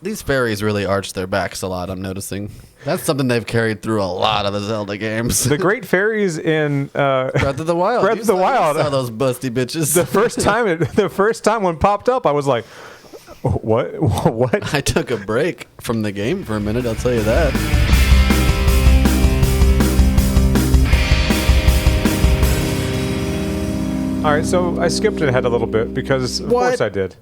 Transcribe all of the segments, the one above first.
These fairies really arch their backs a lot, I'm noticing. That's something they've carried through a lot of the Zelda games. The great fairies in Breath of the Wild. Breath of the Wild. You saw those busty bitches. The first time when it popped up, I was like, what? What? I took a break from the game for a minute, I'll tell you that. All right, so I skipped ahead a little bit because, of course I did.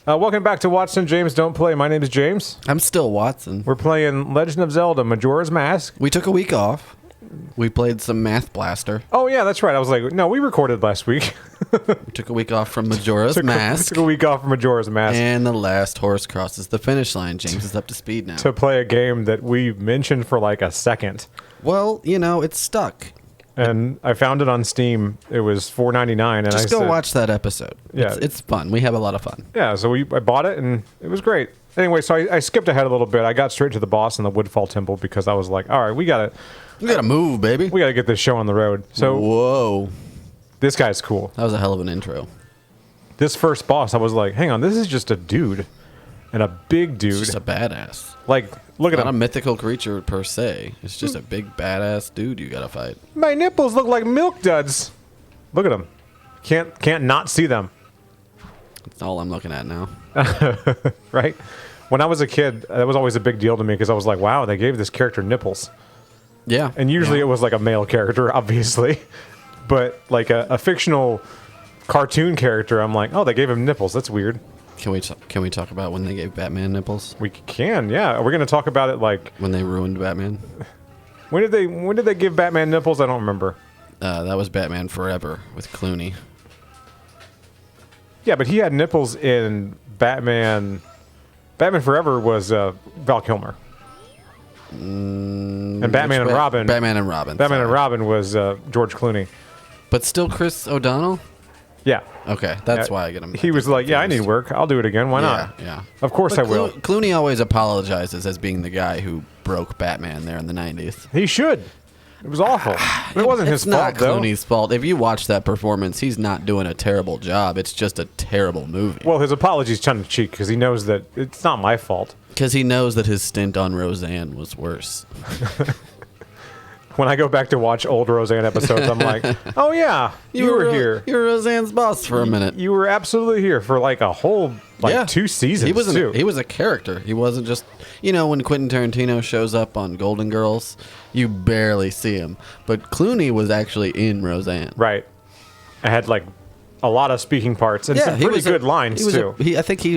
Welcome back to Watson James Don't Play. My name is James. I'm still Watson. We're playing Legend of Zelda Majora's Mask. We took a week off. We played some Math Blaster. Oh, yeah, that's right. I was like, no, we recorded last week. We took a week off from Majora's Mask. Took a week off from Majora's Mask. And the last horse crosses the finish line. James is up to speed now. To play a game that we mentioned for like a second. Well, it's stuck. And I found it on Steam. It was $4.99. And Just go watch that episode. Yeah. It's fun. We have a lot of fun. Yeah, so I bought it, and it was great. Anyway, so I skipped ahead a little bit. I got straight to the boss in the Woodfall Temple because I was like, all right, we gotta move, baby. We gotta get this show on the road. So whoa, this guy's cool. That was a hell of an intro. This first boss, I was like, hang on, this is just a dude, and a big dude. It's just a badass. Like, look at him. Not a mythical creature per se. It's just a big badass dude you gotta fight. My nipples look like milk duds. Look at him. Can't not see them. That's all I'm looking at now. Right? When I was a kid, that was always a big deal to me because I was like, wow, they gave this character nipples. Yeah. And usually it was like a male character, obviously. But like a fictional cartoon character, I'm like, oh, they gave him nipples. That's weird. Can we talk about when they gave Batman nipples? We can, yeah. We're going to talk about it like... When they ruined Batman? When did they give Batman nipples? I don't remember. That was Batman Forever with Clooney. Yeah, but he had nipples in Batman... Batman Forever was Val Kilmer. And Batman and Robin... Batman and Robin. Batman and Robin was George Clooney. But still Chris O'Donnell? Yeah. Okay, that's why I get him. He was like, yeah, I need work. I'll do it again. Why not? Yeah. Of course I will. Clooney always apologizes as being the guy who broke Batman there in the 90s. He should. It was awful. But it wasn't his fault, though. It's not Clooney's fault. If you watch that performance, he's not doing a terrible job. It's just a terrible movie. Well, his apology's tongue-in-cheek because he knows that it's not my fault. Because he knows that his stint on Roseanne was worse. When I go back to watch old Roseanne episodes, I'm like, oh, yeah, you were here. You were Roseanne's boss for a minute. You were absolutely here for like a whole, 2 seasons, too. He was a character. He wasn't just, when Quentin Tarantino shows up on Golden Girls, you barely see him. But Clooney was actually in Roseanne. Right. I had like a lot of speaking parts and some pretty good lines, too.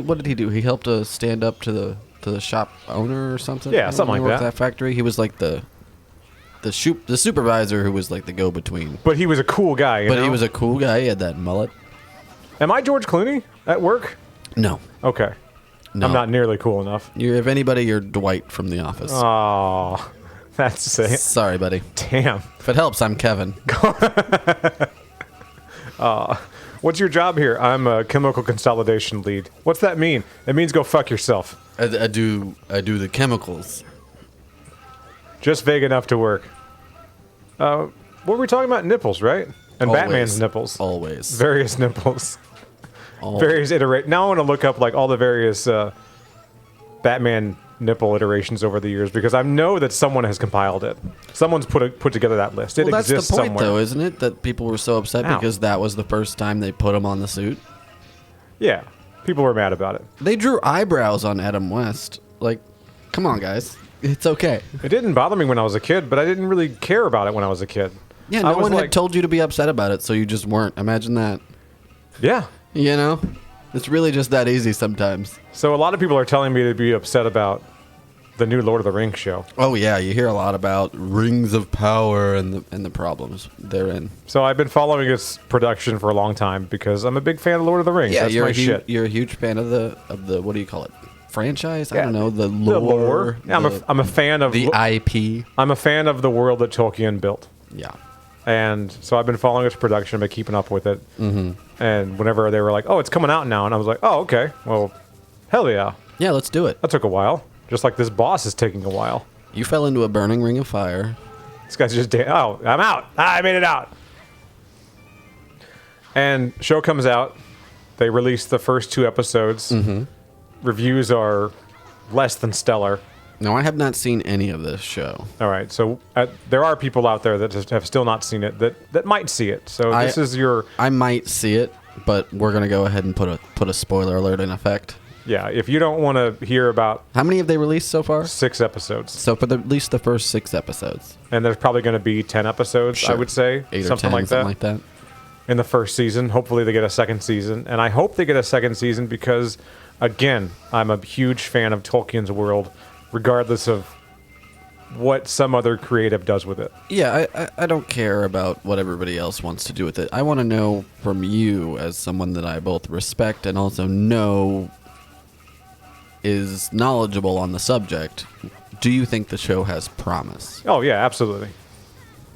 What did he do? He helped stand up to the shop owner or something? Yeah, something like that. That factory. He was like the supervisor who was like the go-between. But he was a cool guy, you know? He was a cool guy. He had that mullet. Am I George Clooney at work? No. Okay. No. I'm not nearly cool enough. If anybody, you're Dwight from The Office. Oh, that's it. Sorry, buddy. Damn. If it helps, I'm Kevin. What's your job here? I'm a chemical consolidation lead. What's that mean? It means go fuck yourself. I do the chemicals. Just vague enough to work. What were we talking about? Nipples, right? And Always. Batman's nipples. Always. Various nipples. Always. Various iterate. Now I want to look up like all the various Batman nipple iterations over the years because I know that someone has compiled it. Someone's put together that list. It exists that's the point, somewhere. though, isn't it? That people were so upset because that was the first time they put him on the suit. Yeah. People were mad about it. They drew eyebrows on Adam West. Like, come on, guys. It's okay. It didn't bother me when I was a kid, but I didn't really care about it when I was a kid. Yeah, no one had told you to be upset about it, so you just weren't. Imagine that. Yeah. It's really just that easy sometimes. So a lot of people are telling me to be upset about the new Lord of the Rings show. Oh, yeah. You hear a lot about Rings of Power and the problems therein. So I've been following its production for a long time because I'm a big fan of Lord of the Rings. Yeah, that's my shit. You're a huge fan of the what do you call it? Franchise? I don't know. The lore. Yeah, I'm a fan of the IP. I'm a fan of the world that Tolkien built. Yeah. And so I've been following its production, I've been keeping up with it. Mm-hmm. And whenever they were like, oh, it's coming out now. And I was like, oh, okay. Well, hell yeah. Yeah, let's do it. That took a while. Just like this boss is taking a while. You fell into a burning ring of fire. This guy's just, oh, I'm out. I made it out. And show comes out. They released the first 2 episodes. Mm-hmm. Reviews are less than stellar. No, I have not seen any of this show. All right, so there are people out there that just have still not seen it that might see it. So this is your... I might see it, but we're going to go ahead and put a spoiler alert in effect. Yeah, if you don't want to hear about... How many have they released so far? 6 episodes. So for at least the first 6 episodes. And there's probably going to be 10 episodes, Sure. I would say. 8 or something 10, like something like that. In the first season. Hopefully they get a second season. And I hope they get a second season because, again, I'm a huge fan of Tolkien's world, regardless of what some other creative does with it. Yeah, I don't care about what everybody else wants to do with it. I want to know from you, as someone that I both respect and also know is knowledgeable on the subject, do you think the show has promise? Oh, yeah, absolutely.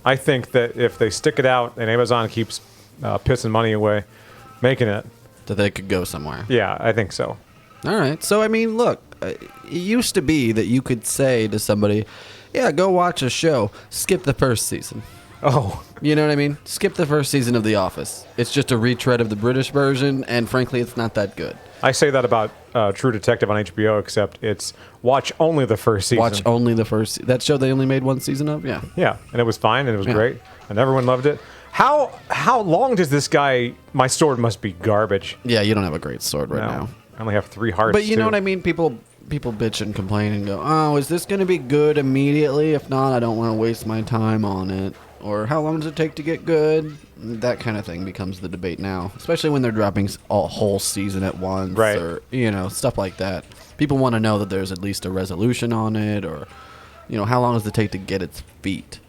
I think that if they stick it out and Amazon keeps pissing money away making it... That they could go somewhere. Yeah, I think so. All right. So, I mean, look, it used to be that you could say to somebody, yeah, go watch a show, skip the first season. Oh. You know what I mean? Skip the first season of The Office. It's just a retread of the British version, and frankly, it's not that good. I say that about True Detective on HBO, except it's watch only the first season. Watch only the first... That show they only made 1 season of? Yeah. Yeah, and it was fine, and it was great, and everyone loved it. How long does this guy... My sword must be garbage. Yeah, you don't have a great sword right now. I only have 3 hearts, But you know what I mean? People bitch and complain and go, oh, is this going to be good immediately? If not, I don't want to waste my time on it. Or how long does it take to get good? That kind of thing becomes the debate now, especially when they're dropping a whole season at once, right? Or stuff like that. People want to know that there's at least a resolution on it, or how long does it take to get its feet?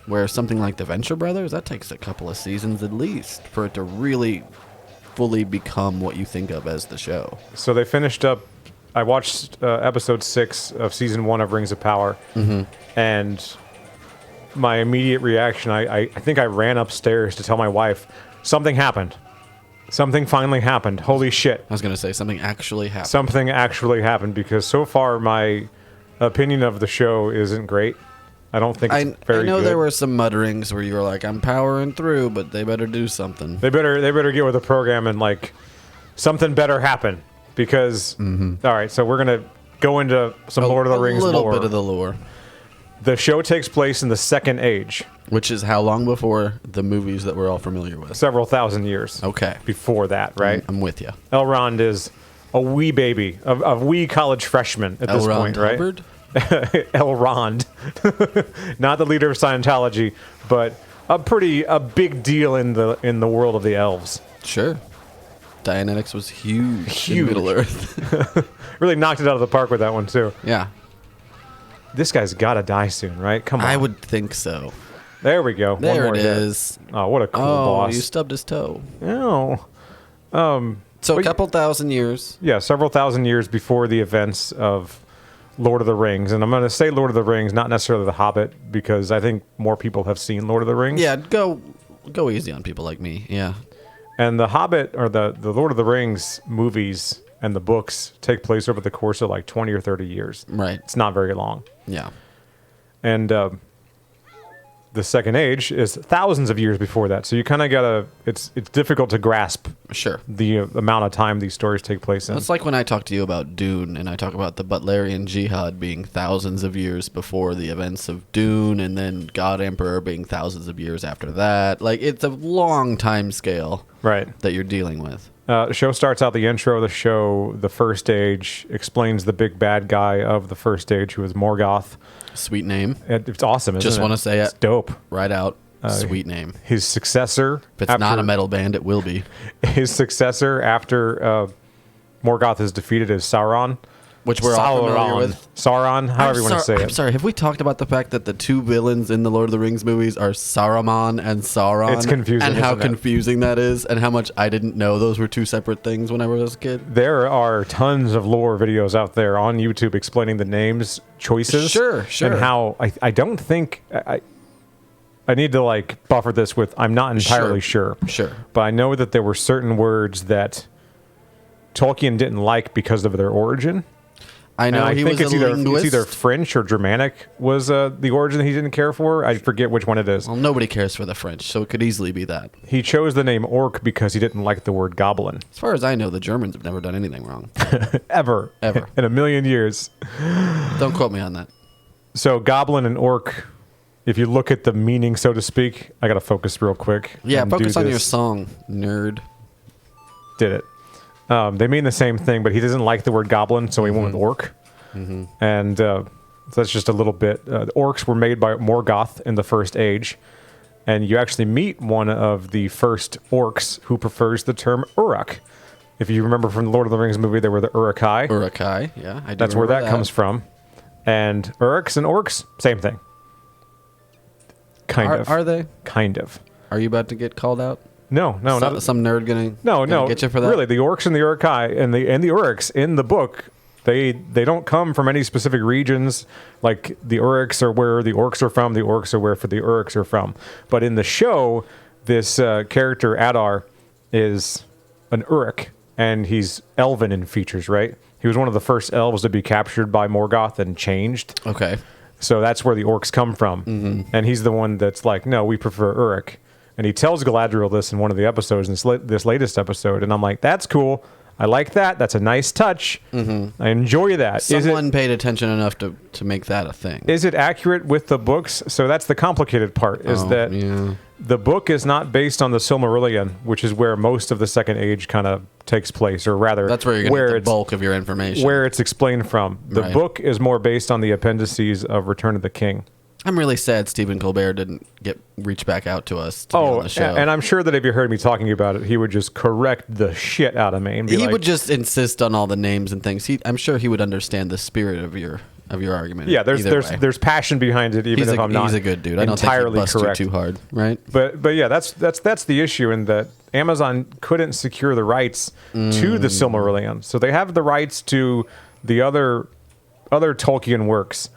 Where something like the Venture Brothers, that takes a couple of seasons at least for it to really fully become what you think of as the show. So they finished up. I watched episode 6 of season 1 of Rings of Power, and my immediate reaction, I think I ran upstairs to tell my wife, something happened. Something finally happened. Holy shit. I was going to say, something actually happened. Something actually happened, because so far my opinion of the show isn't great. I don't think it's very good. I know there were some mutterings where you were like, I'm powering through, but they better do something. They better get with the program and, something better happen. Because, all right, so we're going to go into some Lord of the Rings lore. A little bit of the lore. The show takes place in the Second Age. Which is how long before the movies that we're all familiar with? Several thousand years. Okay. Before that, right? I'm with you. Elrond is a wee baby, a wee college freshman at this point, right? Hubbard? Elrond. Not the leader of Scientology, but a big deal in the world of the elves. Sure. Dianetics was huge. In Middle Earth. Really knocked it out of the park with that one, too. Yeah. This guy's got to die soon, right? Come on. I would think so. There we go. There one more it hit. is. Oh, what a cool boss. Oh, you stubbed his toe. No. So a couple thousand years. Yeah, several thousand years before the events of Lord of the Rings. And I'm going to say Lord of the Rings, not necessarily The Hobbit, because I think more people have seen Lord of the Rings. Yeah, go easy on people like me. Yeah. And The Hobbit, or the Lord of the Rings movies and the books take place over the course of 20 or 30 years. Right. It's not very long. Yeah. And the Second Age is thousands of years before that. So you kind of got to... It's difficult to grasp the amount of time these stories take place in. It's like when I talk to you about Dune, and I talk about the Butlerian Jihad being thousands of years before the events of Dune, and then God Emperor being thousands of years after that. It's a long time scale that you're dealing with. The show starts out, the intro of the show, the First Age, explains the big bad guy of the First Age, who is Morgoth. Sweet name. It's awesome, isn't it? Just want to say it. It's dope. Right out. Sweet name. His successor... If it's not a metal band, it will be. His successor after Morgoth is defeated is Sauron. Which we're all familiar with. Sauron, however you want to say it. I'm sorry, have we talked about the fact that the two villains in the Lord of the Rings movies are Saruman and Sauron? It's confusing, and how isn't it? confusing that is, and how much I didn't know those were two separate things when I was a kid. There are tons of lore videos out there on YouTube explaining the names, choices. Sure. And how I don't think... I need to buffer this with I'm not entirely sure. Sure. But I know that there were certain words that Tolkien didn't like because of their origin. I know And he think was a linguist. it's either French or Germanic was the origin that he didn't care for. I forget which one it is. Well, nobody cares for the French, so it could easily be that. He chose the name orc because he didn't like the word goblin. As far as I know, the Germans have never done anything wrong. Ever. In a million years. Don't quote me on that. So goblin and orc, if you look at the meaning, so to speak, I got to focus real quick. Yeah, and focus do on your this. song, nerd. Did it. They mean the same thing, but he doesn't like the word goblin, so he went with orc. And so that's just a little bit. The orcs were made by Morgoth in the First Age, and you actually meet one of the first orcs who prefers the term Uruk. If you remember from the Lord of the Rings movie, there were the Uruk-hai. Uruk-hai, yeah. I do That's where remember that comes from. And Uruks and orcs, same thing. Kind of. Are they? Kind of. Are you about to get called out? No, not Some nerd gonna get you for that? Really, the orcs and the Uruk-hai and the Uruks in the book, they don't come from any specific regions. Like the Uruks are where the orcs are from. The orcs are where the Uruks are from. But in the show, this character Adar is an Uruk, and he's elven in features. Right? He was one of the first elves to be captured by Morgoth and changed. Okay. So that's where the orcs come from, and he's the one that's like, no, we prefer Uruk. And he tells Galadriel this in one of the episodes, in this latest episode. And I'm like, that's cool. I like that. That's a nice touch. I enjoy that. Someone paid attention enough to make that a thing. Is it accurate with the books? So that's the complicated part, is that the book is not based on the Silmarillion, which is where most of the Second Age kind of takes place, or rather, That's where you're going to get the bulk of your information. where it's explained from. The Right. book is more based on the appendices of Return of the King. I'm really sad Stephen Colbert didn't reach back out to us to be on the show. And I'm sure that if you heard me talking about it, he would just correct the shit out of me and be he like, would just insist on all the names and things. I'm sure he would understand the spirit of your argument. yeah, there's either way. there's passion behind it, even if I'm not he's a good dude. I don't think entirely he'd bust correct. you too hard, right? But yeah, that's the issue in that Amazon couldn't secure the rights to the Silmarillion, so they have the rights to the other Tolkien works.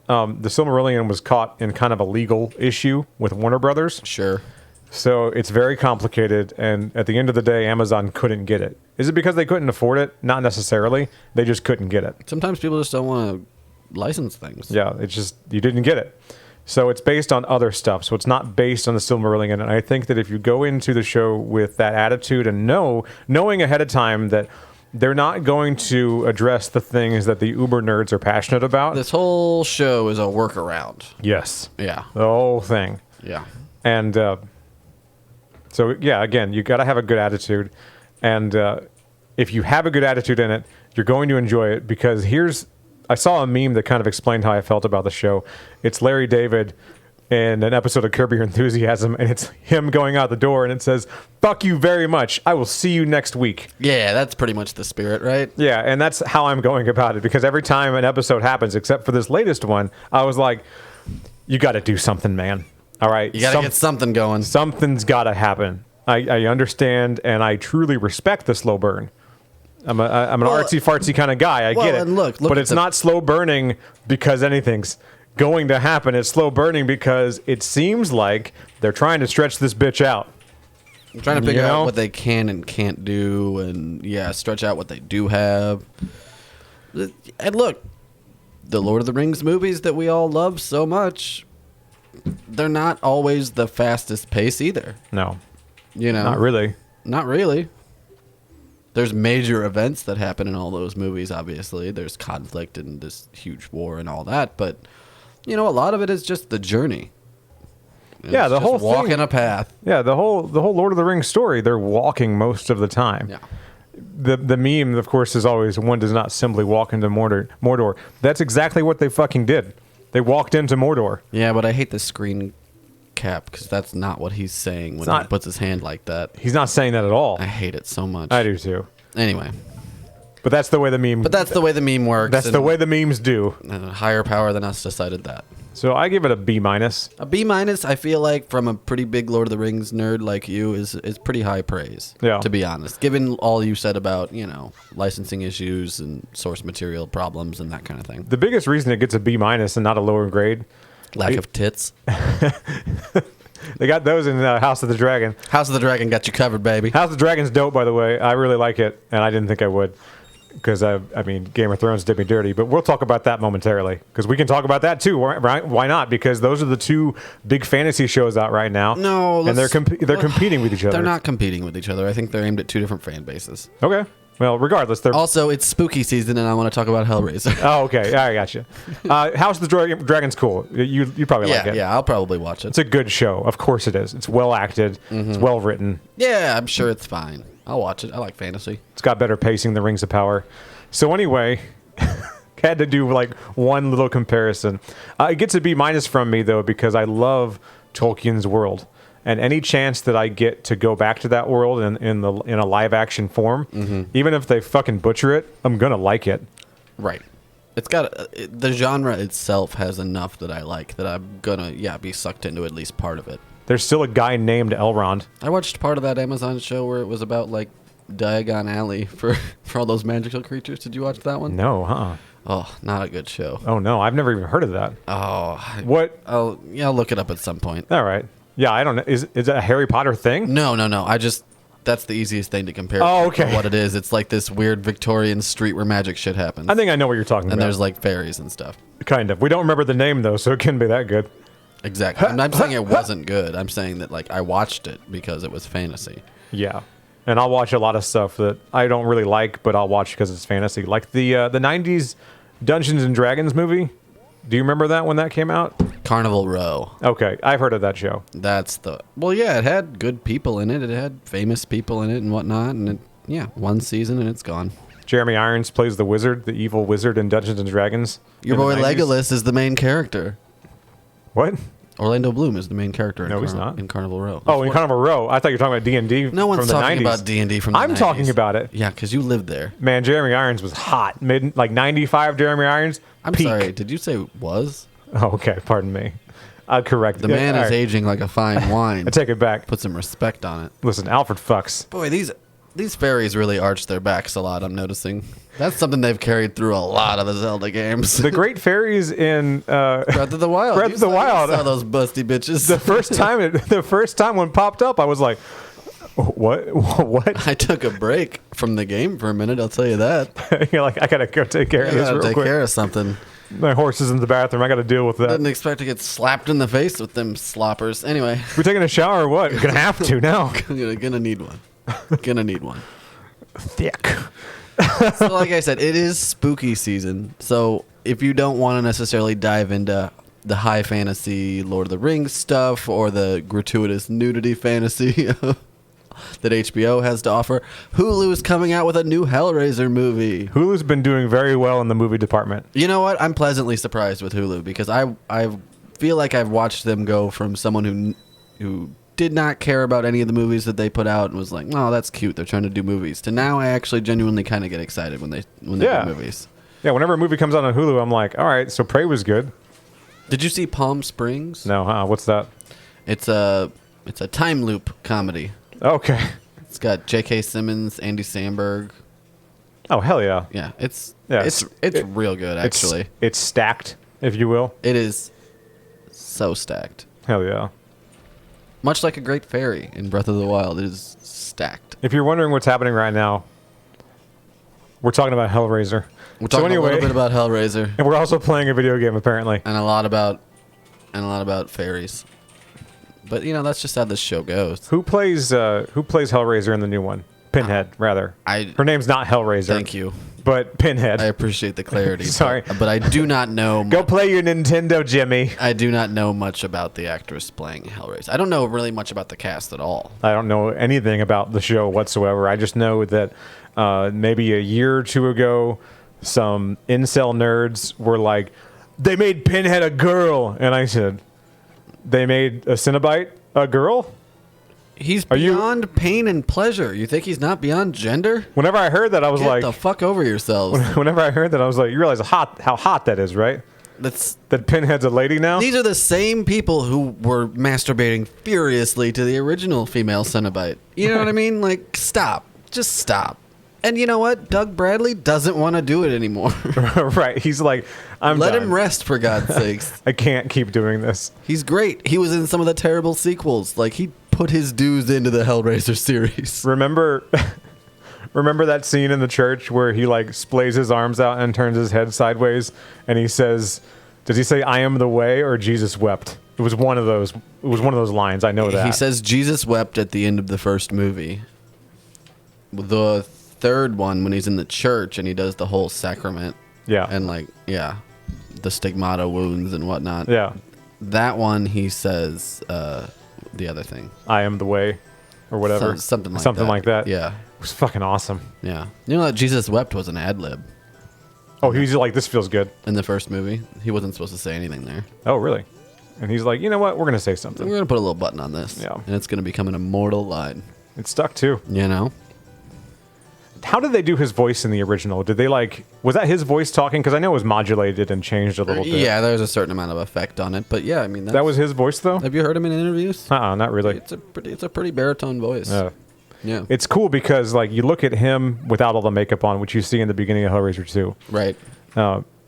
The Silmarillion was caught in kind of a legal issue with Warner Brothers. Sure. So it's very complicated, and at the end of the day, Amazon couldn't get it. Is it because they couldn't afford it? Not necessarily. They just couldn't get it. Sometimes people just don't want to license things. Yeah, it's just, you didn't get it. So it's based on other stuff. So it's not based on the Silmarillion. And I think that if you go into the show with that attitude and knowing ahead of time that they're not going to address the things that the uber nerds are passionate about. This whole show is a workaround. Yes. Yeah. The whole thing. Yeah. And so, yeah, again, you got to have a good attitude. And if you have a good attitude in it, you're going to enjoy it, because I saw a meme that kind of explained how I felt about the show. It's Larry David in an episode of Curb Your Enthusiasm, and it's him going out the door, and it says, "Fuck you very much. I will see you next week." Yeah, that's pretty much the spirit, right? Yeah, and that's how I'm going about it, because every time an episode happens, except for this latest one, I was like, you got to do something, man. All right? You got to get something going. Something's got to happen. I understand, and I truly respect the slow burn. I'm an artsy-fartsy kind of guy. I get it. And look but at it's not slow burning because anything's going to happen. It's slow burning because it seems like they're trying to stretch this bitch out. I'm trying to figure out what they can and can't do, and stretch out what they do have. And look, the Lord of the Rings movies that we all love so much, they're not always the fastest pace either. No. Not really. Not really. There's major events that happen in all those movies, obviously. There's conflict and this huge war and all that, but a lot of it is just the journey. Yeah, the whole walking thing, a path. Yeah, the whole Lord of the Rings story, they're walking most of the time. Yeah. The meme, of course, is always, one does not simply walk into Mordor. That's exactly what they fucking did. They walked into Mordor. Yeah, but I hate the screen cap, because that's not what he's saying when he puts his hand like that. He's not saying that at all. I hate it so much. I do too. Anyway. But that's the way the meme. But that's the way the meme works. That's the way the memes do. A higher power than us decided that. So I give it a B-. A B-, I feel like, from a pretty big Lord of the Rings nerd like you, is pretty high praise. Yeah. To be honest, given all you said about licensing issues and source material problems and that kind of thing. The biggest reason it gets a B- and not a lower grade, Lack of tits. they got those in House of the Dragon. House of the Dragon got you covered, baby. House of the Dragon's dope, by the way. I really like it, and I didn't think I would. because I mean, Game of Thrones did me dirty, but we'll talk about that momentarily because we can talk about that too, right? Why not? Because those are the two big fantasy shows out right now. No, and they're competing with each other. They're not competing with each other. I think they're aimed at two different fan bases. Okay. Well, regardless, they're Also, it's spooky season, and I want to talk about Hellraiser. Oh, okay. I got you. House of the Dragon's cool. You probably like it. Yeah, I'll probably watch it. It's a good show. Of course it is. It's well acted. It's well written. Yeah, I'm sure it's fine. I'll watch it. I like fantasy. It's got better pacing than Rings of Power. So anyway, had to do like one little comparison. It gets a B- from me though because I love Tolkien's world, and any chance that I get to go back to that world in a live action form, even if they fucking butcher it, I'm gonna like it. Right. It's got the genre itself has enough that I like that I'm gonna be sucked into at least part of it. There's still a guy named Elrond. I watched part of that Amazon show where it was about like Diagon Alley for all those magical creatures. Did you watch that one? No, huh? Oh, not a good show. Oh no, I've never even heard of that. Oh, What? I'll look it up at some point. All right. Yeah, I don't know. Is it a Harry Potter thing? No. That's the easiest thing to compare. Oh, to okay. what it is. It's like this weird Victorian street where magic shit happens. I think I know what you're talking about. And there's like fairies and stuff. Kind of. We don't remember the name though, so it couldn't be that good. Exactly. I'm saying it wasn't good. I'm saying that like I watched it because it was fantasy. Yeah. And I'll watch a lot of stuff that I don't really like, but I'll watch because it's fantasy. Like the 90s Dungeons and Dragons movie. Do you remember that when that came out? Carnival Row. Okay, I've heard of that show. It had good people in it. It had famous people in it and whatnot. And one season and it's gone. Jeremy Irons plays the wizard, the evil wizard in Dungeons and Dragons. Your boy Legolas is the main character. What? Orlando Bloom is the main character he's not. in Carnival Row. Oh, in Carnival Row. I thought you were talking about D&D No one's from the talking 90s. about D&D from the 90s. I'm talking about it. Yeah, because you lived there. Man, Jeremy Irons was hot. Mid, like 95 Jeremy Irons. I'm peak. sorry, did you say was? Oh, okay. Pardon me. I'll correct The man is aging like a fine wine. I take it back. Put some respect on it. Listen, Alfred fucks. Boy, these fairies really arch their backs a lot, I'm noticing. That's something they've carried through a lot of the Zelda games. The great fairies in Breath of the Wild. Breath of the Wild. You saw those busty bitches. The first time when it popped up, I was like, what? I took a break from the game for a minute, I'll tell you that. You're like, I gotta go take care of this real take quick. care of something. My horse is in the bathroom. I gotta deal with that. Didn't expect to get slapped in the face with them sloppers. Anyway. We're taking a shower or what? We're gonna have to now. Gonna need one. Thick. So like I said, it is spooky season. So if you don't want to necessarily dive into the high fantasy Lord of the Rings stuff or the gratuitous nudity fantasy that HBO has to offer, Hulu is coming out with a new Hellraiser movie. Hulu's been doing very well in the movie department. You know what? I'm pleasantly surprised with Hulu because I feel like I've watched them go from someone who did not care about any of the movies that they put out and was like, "Oh, that's cute. They're trying to do movies." To now, I actually genuinely kind of get excited when they do movies. Yeah, whenever a movie comes out on Hulu, I'm like, all right, so Prey was good. Did you see Palm Springs? No, huh? What's that? It's a time loop comedy. Okay. It's got J.K. Simmons, Andy Samberg. Oh, hell yeah. Yeah, it's real good actually. It's stacked, if you will. It is so stacked. Hell yeah. Much like a great fairy in Breath of the Wild, it is stacked. If you're wondering what's happening right now, we're talking about Hellraiser. We're talking a little bit about Hellraiser, and we're also playing a video game apparently, and a lot about fairies. But that's just how this show goes. Who plays Hellraiser in the new one? Pinhead, rather. Her name's not Hellraiser. Thank you. But Pinhead. I appreciate the clarity. Sorry. But I do not know. Go play your Nintendo, Jimmy. I do not know much about the actress playing Hellraiser. I don't know really much about the cast at all. I don't know anything about the show whatsoever. I just know that maybe a year or two ago, some incel nerds were like, they made Pinhead a girl. And I said, they made a Cenobite a girl? He's beyond pain and pleasure. You think he's not beyond gender? Whenever I heard that, I was like... Get the fuck over yourselves. Whenever I heard that, I was like, you realize how hot that is, right? That Pinhead's a lady now? These are the same people who were masturbating furiously to the original female Cenobite. You know what I mean? Like, stop. Just stop. And you know what? Doug Bradley doesn't want to do it anymore. Right. He's like, Let him rest, for God's sakes. I can't keep doing this. He's great. He was in some of the terrible sequels. Like, he put his dues into the Hellraiser series. Remember Remember that scene in the church where he like splays his arms out and turns his head sideways, and he says, "Does he say I am the way or Jesus wept?" It was one of those. It was one of those lines. I know that. He says Jesus wept at the end of the first movie. The third one, when he's in the church and he does the whole sacrament. Yeah. And the stigmata wounds and whatnot. Yeah. That one he says the other thing. I am the way, or whatever. Something like something that. like that. Yeah. It was fucking awesome. Yeah. You know that Jesus wept was an ad lib Oh, he was like, this feels good. in the first movie. He wasn't supposed to say anything there. Oh, really? And he's like, you know what? We're gonna say something. We're gonna put a little button on this. Yeah. And it's gonna become an immortal line. It stuck too. You know? How did they do his voice in the original? Did they was that his voice talking? Because I know it was modulated and changed a little bit. Yeah, there's a certain amount of effect on it, but yeah, I mean That was his voice though? Have you heard him in interviews? Not really. It's a pretty baritone voice. Yeah. It's cool because you look at him without all the makeup on, which you see in the beginning of Hellraiser 2. Right.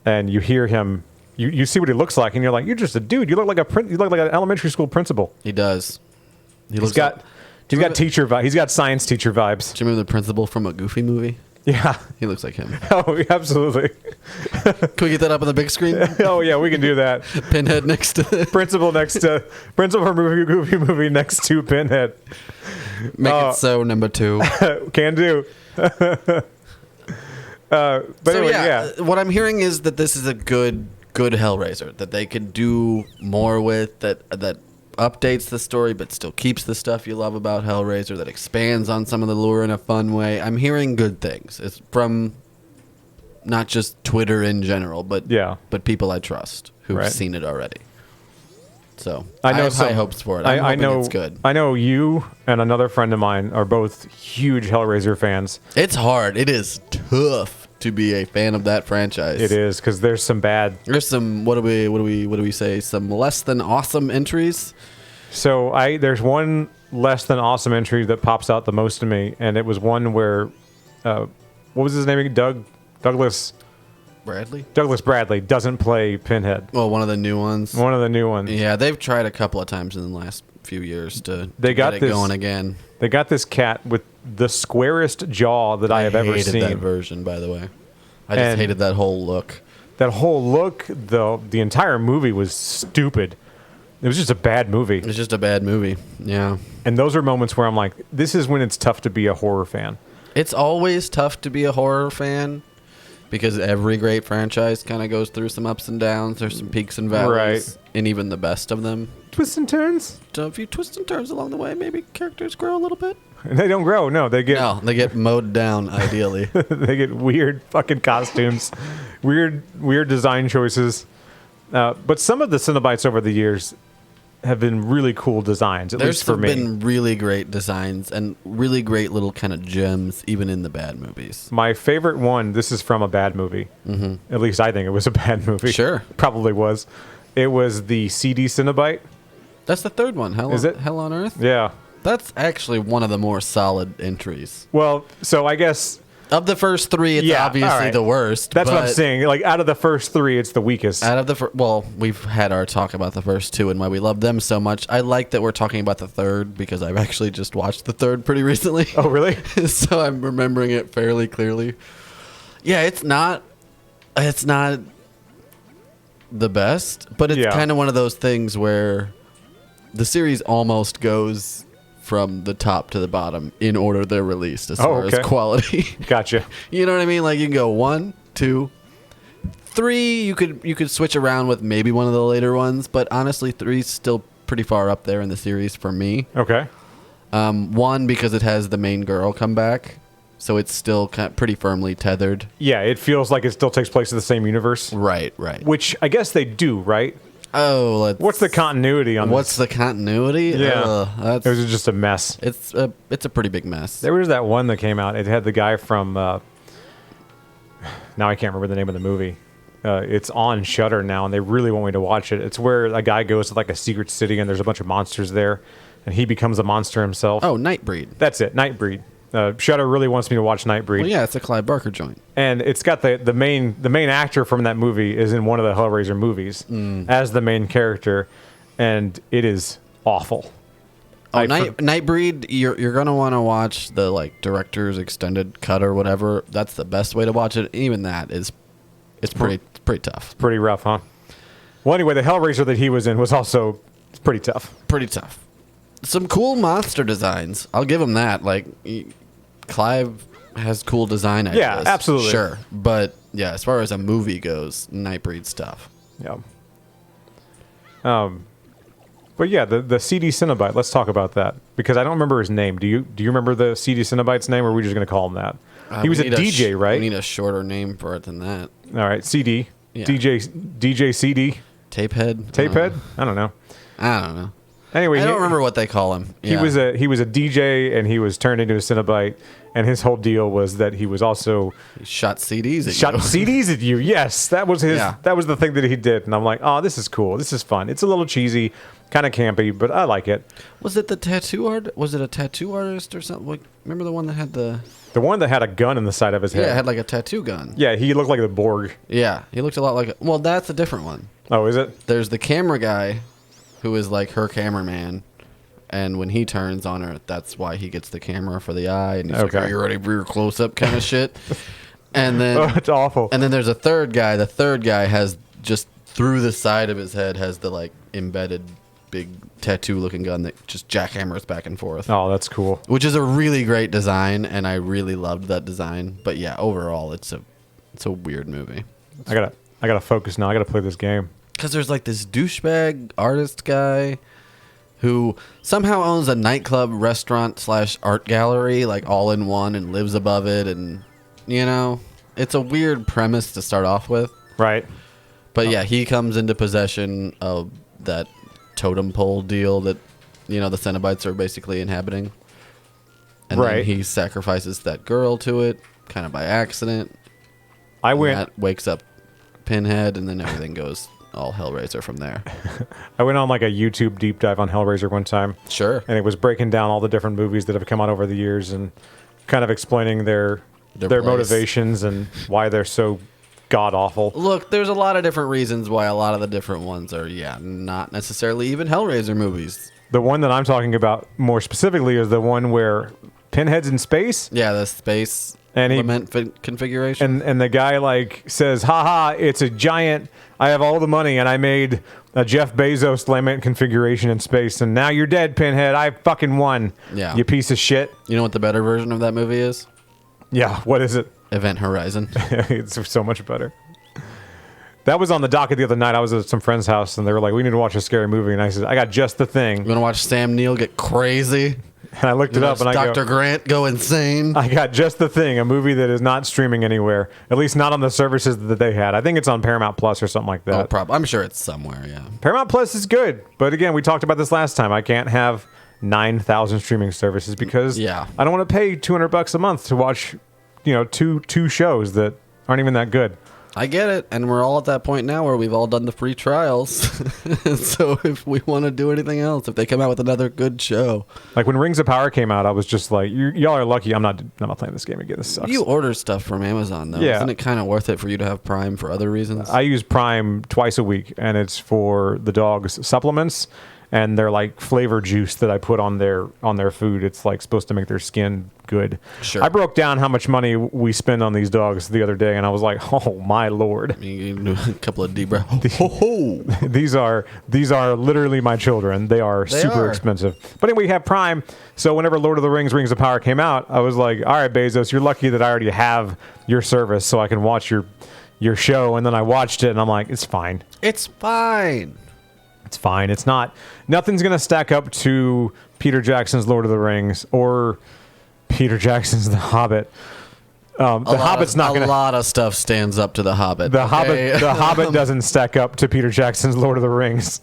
And you hear him, you see what he looks like, and you're like, you're just a dude. You look like you look like an elementary school principal. He does. He's got teacher vibes. He's got science teacher vibes. Do you remember the principal from a Goofy movie? Yeah. He looks like him. Oh, absolutely. Can we get that up on the big screen? Oh yeah, we can do that. Pinhead next to Principal from Goofy movie next to Pinhead. Make it so number 2. Can do. But anyway, yeah. What I'm hearing is that this is a good Hellraiser that they could do more with, that updates the story but still keeps the stuff you love about Hellraiser, that expands on some of the lore in a fun way. I'm hearing good things. It's from not just Twitter in general, but people I trust who've seen it already. So I have high hopes for it. I know it's good. I know you and another friend of mine are both huge Hellraiser fans. It's hard. It is tough to be a fan of that franchise. It is, because there's some what do we say, some less than awesome entries. So there's one less than awesome entry that pops out the most to me, and it was one where what was his name again? Douglas Bradley doesn't play Pinhead. Well, one of the new ones. Yeah, they've tried a couple of times in the last few years to get it going again. They got this cat with the squarest jaw that I have ever seen. I hated that version, by the way. I just hated that whole look. That whole look, though, the entire movie was stupid. It was just a bad movie. It's just a bad movie, yeah. And those are moments where I'm like, this is when it's tough to be a horror fan. It's always tough to be a horror fan because every great franchise kind of goes through some ups and downs. There's some peaks and valleys, and even the best of them. Twists and turns? So a few twists and turns along the way, maybe characters grow a little bit. They don't grow, no. They get mowed down, ideally. They get weird fucking costumes, weird design choices. But some of the Cenobites over the years have been really cool designs, at least for me. There's been really great designs and really great little kind of gems, even in the bad movies. My favorite one, this is from a bad movie. Mm-hmm. At least I think it was a bad movie. Sure. Probably was. It was the CD Cenobite. That's the third one. Is it? Hell on Earth? Yeah. That's actually one of the more solid entries. Well, so I guess... Of the first 3, it's obviously the worst. That's what I'm saying. Out of the first 3, it's the weakest. We've had our talk about the first 2 and why we love them so much. I like that we're talking about the third because I've actually just watched the third pretty recently. Oh, really? So I'm remembering it fairly clearly. Yeah, it's not the best, but it's kind of one of those things where the series almost goes from the top to the bottom in order they're released as far as quality. Gotcha. You know what I mean? You can go 1, 2, 3. You could switch around with maybe one of the later ones, but honestly, 3's still pretty far up there in the series for me. Okay. 1 because it has the main girl come back, so it's still pretty firmly tethered. Yeah, it feels like it still takes place in the same universe. Right. Which I guess they do, right? Oh, what's the continuity on this? What's the continuity? Yeah, it was just a mess. It's a pretty big mess. There was that one that came out. It had the guy from. Now I can't remember the name of the movie. It's on Shudder now, and they really want me to watch it. It's where a guy goes to a secret city, and there's a bunch of monsters there, and he becomes a monster himself. Oh, Nightbreed. That's it, Nightbreed. Shudder really wants me to watch Nightbreed. Well, yeah, it's a Clive Barker joint. And it's got the main actor from that movie is in one of the Hellraiser movies as the main character, and it is awful. Nightbreed, you're gonna want to watch the like director's extended cut or whatever. That's the best way to watch it. Even that is, it's pretty tough. Pretty rough, huh? Well, anyway, the Hellraiser that he was in was also pretty tough. Pretty tough. Some cool monster designs. I'll give him that. Like, Clive has cool design ideas. Yeah, absolutely. Sure. But, yeah, as far as a movie goes, Nightbreed's tough. Yeah. But yeah, the CD Cenobite, let's talk about that. Because I don't remember his name. Do you remember the CD Cenobite's name, or are we just going to call him that? He was a DJ, right? We need a shorter name for it than that. All right, CD. Yeah. DJ CD. Tapehead? I don't know. I don't know. Anyway, I don't remember what they call him. He was a DJ, and he was turned into a Cenobite, and his whole deal was that he was also He shot CDs at you. shot CDs at you. Yes, that was his. Yeah. That was the thing that he did, and I'm like, oh, this is cool. This is fun. It's a little cheesy, kind of campy, but I like it. Was it the tattoo art? Was it a tattoo artist or something? Like, remember the one that had the one that had a gun in the side of his head. Yeah, it had like a tattoo gun. Yeah, he looked like the Borg. Yeah, he looked a lot like well, that's a different one. Oh, is it? There's the camera guy who is like her cameraman. And when he turns on her, that's why he gets the camera for the eye. And he's like, are you ready for your close-up kind of shit? And then... Oh, it's awful. And then there's a third guy. The third guy has just through the side of his head has the, like, embedded big tattoo-looking gun that just jackhammers back and forth. Oh, that's cool. Which is a really great design, and I really loved that design. But, yeah, overall, it's a weird movie. I gotta focus now. I gotta play this game. Because there's, like, this douchebag artist guy who somehow owns a nightclub, restaurant / art gallery, like all in one, and lives above it. And, you know, it's a weird premise to start off with. Right. But yeah, he comes into possession of that totem pole deal that, you know, the Cenobites are basically inhabiting. And then he sacrifices that girl to it, kind of by accident. That wakes up Pinhead, and then everything goes all Hellraiser from there. I went on like a YouTube deep dive on Hellraiser one time. Sure. And it was breaking down all the different movies that have come out over the years and kind of explaining their motivations and why they're so god awful. Look, there's a lot of different reasons why a lot of the different ones are, not necessarily even Hellraiser movies. The one that I'm talking about more specifically is the one where Pinhead's in space. Yeah, the space element configuration. And the guy like says, haha, it's a giant, I have all the money and I made a Jeff Bezos lament configuration in space and now you're dead, Pinhead. I fucking won. Yeah. You piece of shit. You know what the better version of that movie is? Yeah, what is it? Event Horizon. It's so much better. That was on the docket the other night. I was at some friend's house and they were like, we need to watch a scary movie. And I said, I got just the thing. You want to watch Sam Neill get crazy? And I looked it up and I go, Dr. Grant go insane. I got just the thing, a movie that is not streaming anywhere, at least not on the services that they had. I think it's on Paramount Plus or something like that. Oh, I'm sure it's somewhere, yeah. Paramount Plus is good, but again, we talked about this last time. I can't have 9,000 streaming services because I don't want to pay $200 a month to watch, two shows that aren't even that good. I get it, and we're all at that point now where we've all done the free trials. So if we want to do anything else, if they come out with another good show, like when Rings of Power came out, I was just like, y'all are lucky. I'm not playing this game again. This sucks. You order stuff from Amazon though, isn't it kind of worth it for you to have Prime for other reasons? I use Prime twice a week, and it's for the dog's supplements. And they're like flavor juice that I put on their food. It's like supposed to make their skin good. Sure. I broke down how much money we spend on these dogs the other day, and I was like, oh my lord! You can do a couple of deep breaths. These are literally my children. They are super expensive. But anyway, we have Prime. So whenever Lord of the Rings: Rings of Power came out, I was like, all right, Bezos, you're lucky that I already have your service, so I can watch your show. And then I watched it, and I'm like, it's fine. It's fine. It's fine. It's not. Nothing's gonna stack up to Peter Jackson's Lord of the Rings or Peter Jackson's The Hobbit. Hobbit's not gonna. A lot of stuff stands up to The Hobbit. The Hobbit doesn't stack up to Peter Jackson's Lord of the Rings.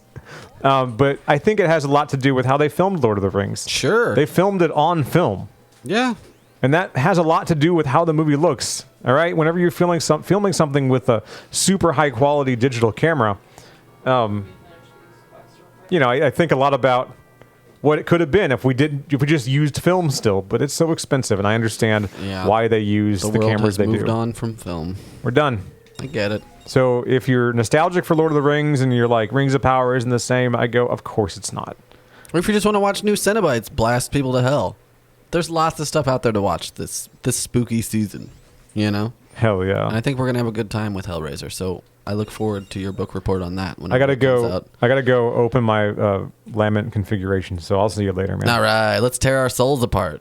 But I think it has a lot to do with how they filmed Lord of the Rings. Sure. They filmed it on film. Yeah. And that has a lot to do with how the movie looks. All right. Whenever you're filming something with a super high quality digital camera. I think a lot about what it could have been if we just used film still, but it's so expensive, and I understand why they use the cameras they do. The world has moved on from film. We're done. I get it. So if you're nostalgic for Lord of the Rings and you're like, Rings of Power isn't the same, I go, of course it's not. Or if you just want to watch new Cenobites blast people to hell. There's lots of stuff out there to watch this spooky season, you know? Hell yeah. And I think we're going to have a good time with Hellraiser, so I look forward to your book report on that. I gotta it comes go. out. I gotta go open my lament configuration. So I'll see you later, man. All right, let's tear our souls apart.